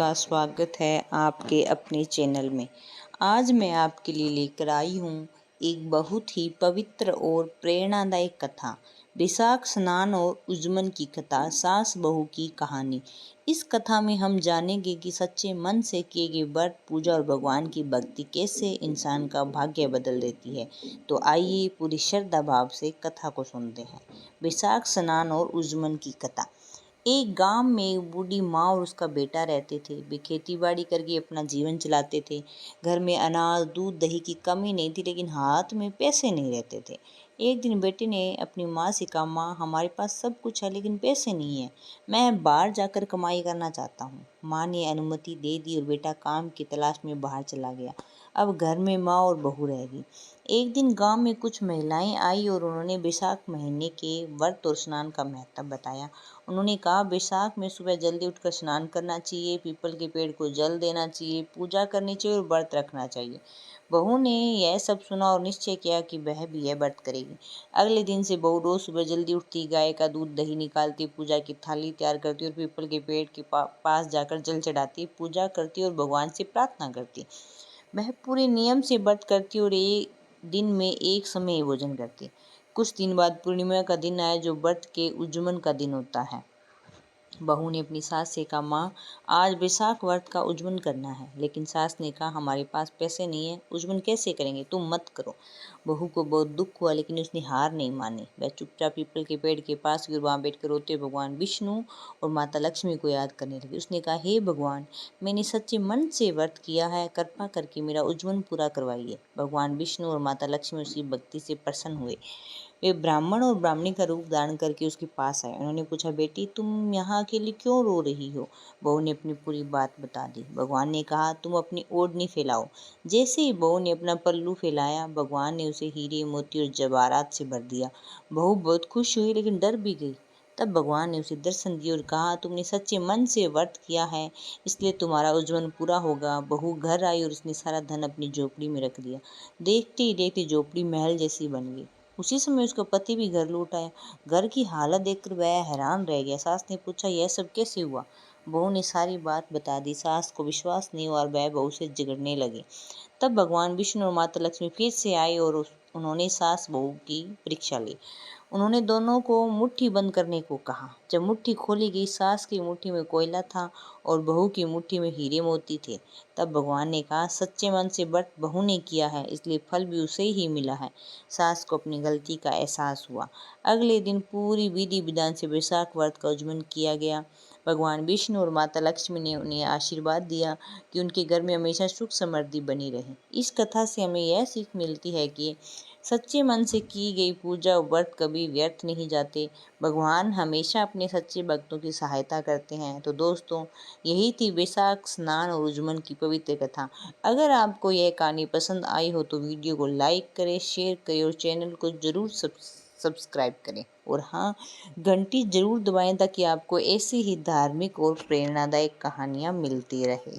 का स्वागत है आपके अपने चैनल में। आज मैं आपके लिए लेकर आई हूँ एक बहुत ही पवित्र और प्रेरणादायक कथा, बैसाख स्नान और उज्जमन की कथा, सास बहू की कहानी। इस कथा में हम जानेंगे कि सच्चे मन से किए गए व्रत, पूजा और भगवान की भक्ति कैसे इंसान का भाग्य बदल देती है। तो आइए पूरी श्रद्धा भाव से कथा को सुनते हैं। बैसाख स्नान और उज्जमन की कथा। एक गांव में एक बूढ़ी माँ और उसका बेटा रहते थे। वे खेती बाड़ी करके अपना जीवन चलाते थे। घर में अनाज, दूध, दही की कमी नहीं थी, लेकिन हाथ में पैसे नहीं रहते थे। एक दिन बेटे ने अपनी माँ से कहा, माँ, हमारे पास सब कुछ है लेकिन पैसे नहीं है। मैं बाहर जाकर कमाई करना चाहता हूँ। माँ ने अनुमति दे दी और बेटा काम की तलाश में बाहर चला गया। अब घर में माँ और बहू रह गई। एक दिन गांव में कुछ महिलाएं आई और उन्होंने बैसाख महीने के व्रत और स्नान का महत्व बताया। उन्होंने कहा, बैसाख में सुबह जल्दी उठकर स्नान करना चाहिए, पीपल के पेड़ को जल देना चाहिए, पूजा करनी चाहिए और व्रत रखना चाहिए। बहू ने यह सब सुना और निश्चय किया कि वह भी यह व्रत करेगी। अगले दिन से बहू रोज सुबह जल्दी उठती, गाय का दूध दही निकालती, पूजा की थाली तैयार करती और पीपल के पेड़ के पास जाकर जल चढ़ाती, पूजा करती और भगवान से प्रार्थना करती। वह पूरे नियम से व्रत करती और एक दिन में एक समय ही भोजन करती। कुछ दिन बाद पूर्णिमा का दिन आया, जो व्रत के उज्जमन का दिन होता है। बहू ने अपनी सास से कहा, माँ, आज बैसाख व्रत का उज्जमन करना है। लेकिन सास ने कहा, हमारे पास पैसे नहीं है, उज्जमन कैसे करेंगे, तुम मत करो। बहू को बहुत दुख हुआ, लेकिन उसने हार नहीं मानी। वह चुपचाप पीपल के पेड़ के पास गई और वहाँ बैठकर रोते भगवान विष्णु और माता लक्ष्मी को याद करने लगी। उसने कहा, हे भगवान, मैंने सच्चे मन से व्रत किया है, कृपा करके मेरा उज्जमन पूरा करवाइए। भगवान विष्णु और माता लक्ष्मी उसकी भक्ति से प्रसन्न हुए। वे ब्राह्मण और ब्राह्मणी का रूप धारण करके उसके पास आए। उन्होंने पूछा, बेटी, तुम यहाँ अकेली क्यों रो रही हो? बहू ने अपनी पूरी बात बता दी। भगवान ने कहा, तुम अपनी ओढ़नी फैलाओ। जैसे ही बहू ने अपना पल्लू फैलाया, भगवान ने उसे हीरे, मोती और जवाहरात से भर दिया। बहू बहुत खुश हुई, लेकिन डर भी गई। तब भगवान ने उसे दर्शन दिया और कहा, तुमने सच्चे मन से व्रत किया है, इसलिए तुम्हारा उज्जवल पूरा होगा। बहू घर आई और उसने सारा धन अपनी झोपड़ी में रख दिया। देखते ही देखते झोपड़ी महल जैसी बन गई। उसी समय उसका पति भी घर लौट आया। घर की हालत देखकर वह हैरान रह गया। सास ने पूछा, यह सब कैसे हुआ? बहू ने सारी बात बता दी। सास को विश्वास नहीं हुआ और वह बहू से झगड़ने लगे। तब भगवान विष्णु और माता लक्ष्मी फिर से आए और उन्होंने सास बहू की परीक्षा ली। उन्होंने दोनों को मुट्ठी बंद करने को कहा। जब मुट्ठी खोली गई, सास की मुट्ठी में कोयला था और बहू की मुट्ठी में हीरे मोती थे। तब भगवान ने कहा, सच्चे मन से व्रत बहू ने किया है, इसलिए फल भी उसे ही मिला है। सास को अपनी गलती का एहसास हुआ। अगले दिन पूरी विधि विधान से बैसाख व्रत का उज्जमन किया गया। भगवान विष्णु और माता लक्ष्मी ने उन्हें आशीर्वाद दिया कि उनके घर में हमेशा सुख समृद्धि बनी रहे। इस कथा से हमें यह सीख मिलती है कि सच्चे मन से की गई पूजा और व्रत कभी व्यर्थ नहीं जाते। भगवान हमेशा अपने सच्चे भक्तों की सहायता करते हैं। तो दोस्तों, यही थी बैसाख स्नान और उज्जमन की पवित्र कथा। अगर आपको यह कहानी पसंद आई हो तो वीडियो को लाइक करें, शेयर करें और चैनल को ज़रूर सब्सक्राइब करें। और हाँ, घंटी ज़रूर दबाएं ताकि आपको ऐसी ही धार्मिक और प्रेरणादायक कहानियाँ मिलती रहे।